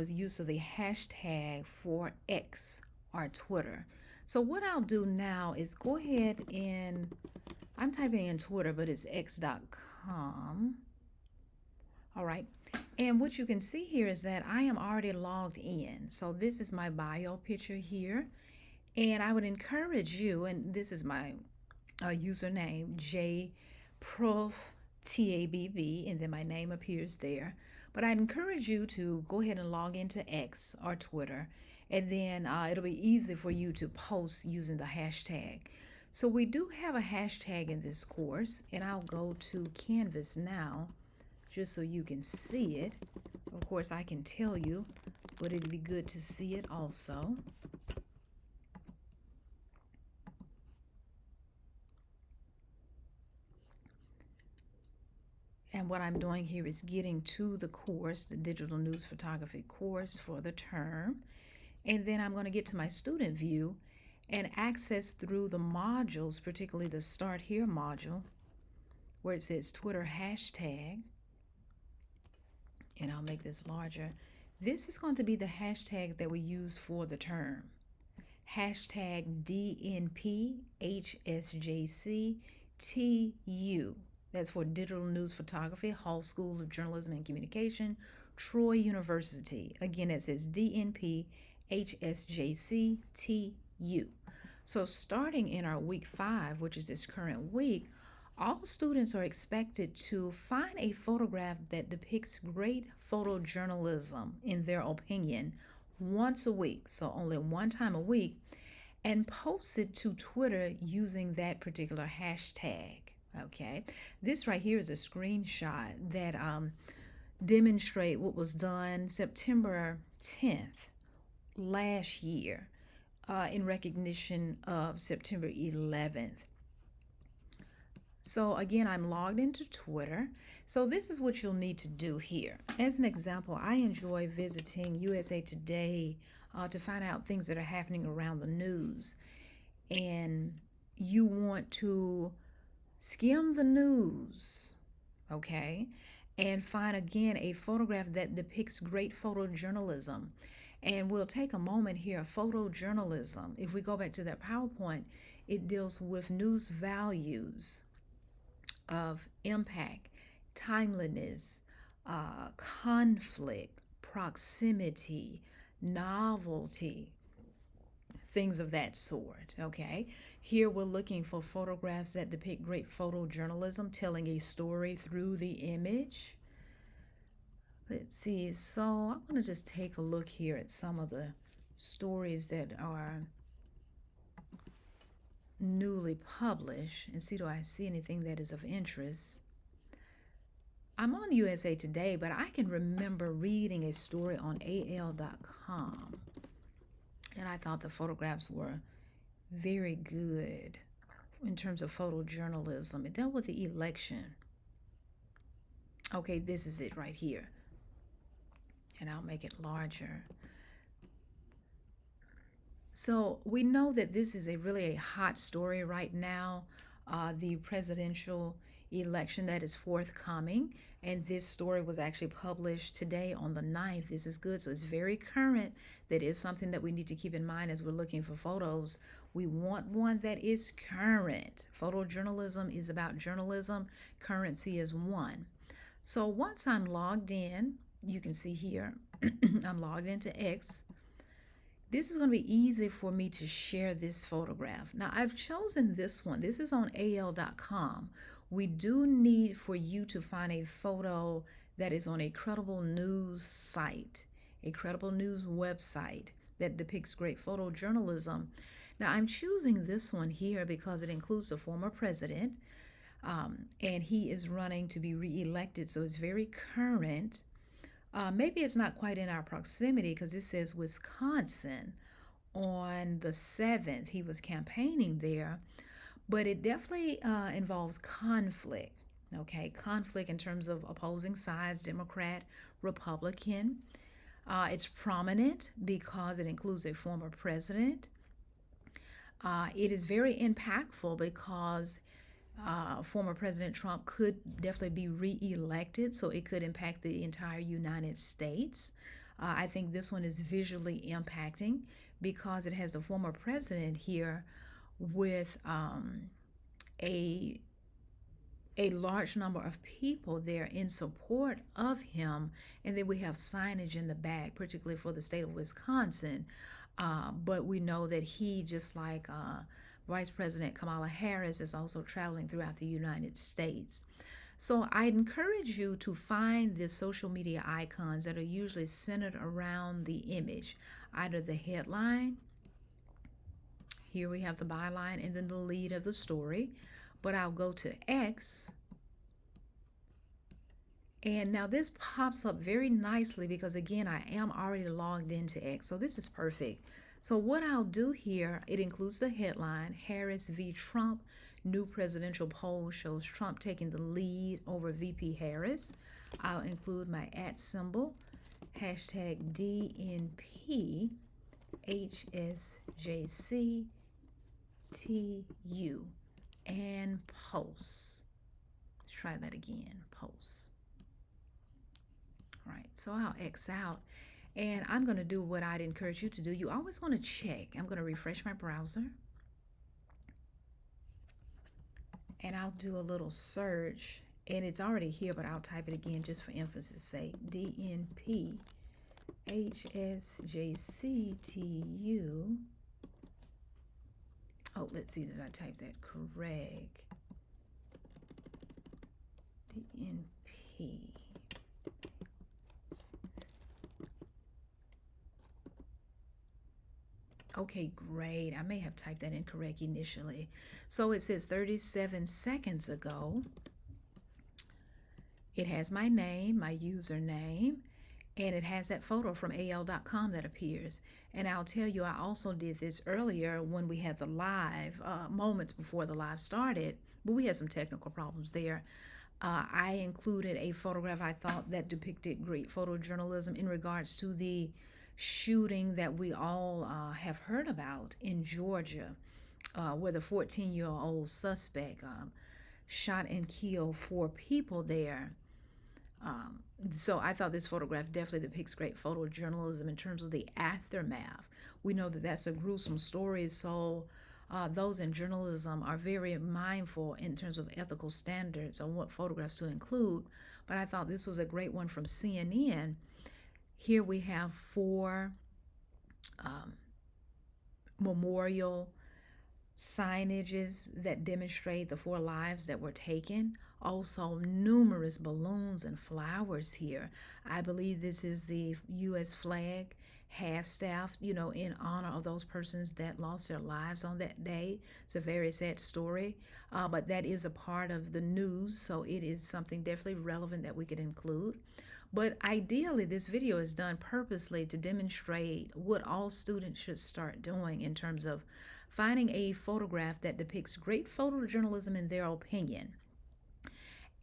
with use of the hashtag for X or Twitter. So what I'll do now is go ahead and I'm typing in Twitter, but it's x.com. All right. And what you can see here is that I am already logged in. So this is my bio picture here. And I would encourage you, and this is my username, JProfTABB, and then my name appears there. But I'd encourage you to go ahead and log into X or Twitter, and then it'll be easy for you to post using the hashtag. So we do have a hashtag in this course, and I'll go to Canvas now just so you can see it. Of course, I can tell you, but it'd be good to see it also. And what I'm doing here is getting to the course, the digital news photography course for the term. And then I'm going to get to my student view and access through the modules, particularly the Start Here module, where it says Twitter hashtag. And I'll make this larger. This is going to be the hashtag that we use for the term. Hashtag DNPHSJCTU. That's for Digital News Photography, Hall School of Journalism and Communication, Troy University. Again, it says DNPHSJCTU. So starting in our week 5, which is this current week, all students are expected to find a photograph that depicts great photojournalism, in their opinion, once a week, so only one time a week, and post it to Twitter using that particular hashtag. Okay, this right here is a screenshot that demonstrate what was done September 10th last year in recognition of September 11th. So again, I'm logged into Twitter. So this is what you'll need to do here. As an example, I enjoy visiting USA Today to find out things that are happening around the news. And you want to skim the news, okay, and find again a photograph that depicts great photojournalism. And we'll take a moment here. Photojournalism, if we go back to that PowerPoint, it deals with news values of impact, timeliness, conflict, proximity, novelty, things of that sort. Okay, here we're looking for photographs that depict great photojournalism, telling a story through the image. Let's see, so I want to just take a look here at some of the stories that are newly published and see, do I see anything that is of interest. I'm on USA Today, but I can remember reading a story on AL.com, and I thought the photographs were very good in terms of photojournalism. It dealt with the election. Okay, this is it right here, and I'll make it larger. So we know that this is really a hot story right now, the presidential election that is forthcoming. And this story was actually published today on the 9th. This is good. So it's very current. That is something that we need to keep in mind as we're looking for photos. We want one that is current. Photojournalism is about journalism. Currency is one. So once I'm logged in, you can see here, I'm logged into X. This is going to be easy for me to share this photograph. Now, I've chosen this one. This is on AL.com. We do need for you to find a photo that is on a credible news site, a credible news website that depicts great photojournalism. Now, I'm choosing this one here because it includes a former president, and he is running to be reelected, so it's very current. Maybe it's not quite in our proximity because it says Wisconsin on the 7th. He was campaigning there, but it definitely involves conflict. Okay, conflict in terms of opposing sides, Democrat, Republican. It's prominent because it includes a former president. It is very impactful because former President Trump could definitely be re-elected, so it could impact the entire United States. I think this one is visually impacting because it has the former president here with a large number of people there in support of him, and then we have signage in the back, particularly for the state of Wisconsin. But we know that he, just like Vice President Kamala Harris, is also traveling throughout the United States. So I encourage you to find the social media icons that are usually centered around the image, either the headline, here we have the byline, and then the lead of the story. But I'll go to X, and now this pops up very nicely because, again, I am already logged into X, so this is perfect. So what I'll do here, it includes the headline, Harris v. Trump, new presidential poll shows Trump taking the lead over VP Harris. I'll include my @ symbol, hashtag DNP, HSJCTU, and post. Let's try that again, post. All right, so I'll X out, and I'm going to do what I'd encourage you to do. You always want to check. I'm going to refresh my browser, and I'll do a little search, and it's already here, but I'll type it again just for emphasis sake. DNP HSJCTU. Oh, let's see, did I type that correct? DNP. Okay, great. I may have typed that incorrect initially. So it says 37 seconds ago. It has my name, my username, and it has that photo from AL.com that appears. And I'll tell you, I also did this earlier when we had the live, moments before the live started, but we had some technical problems there. I included a photograph I thought that depicted great photojournalism in regards to the shooting that we all have heard about in Georgia, where the 14-year-old suspect shot and killed 4 people there. So I thought this photograph definitely depicts great photojournalism in terms of the aftermath. We know that that's a gruesome story, so those in journalism are very mindful in terms of ethical standards on what photographs to include. But I thought this was a great one from CNN. Here we have 4 memorial signages that demonstrate the 4 lives that were taken. Also, numerous balloons and flowers here. I believe this is the U.S. flag, half-staff, in honor of those persons that lost their lives on that day. It's a very sad story, but that is a part of the news, so it is something definitely relevant that we could include. But ideally, this video is done purposely to demonstrate what all students should start doing in terms of finding a photograph that depicts great photojournalism in their opinion,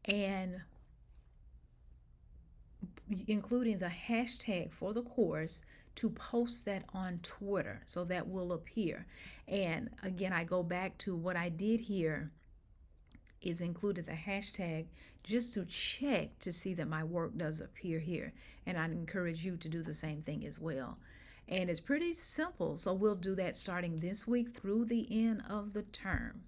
and including the hashtag for the course to post that on Twitter, so that will appear. And again, I go back to what I did here is included the hashtag just to check to see that my work does appear here, and I'd encourage you to do the same thing as well. And it's pretty simple, so we'll do that starting this week through the end of the term.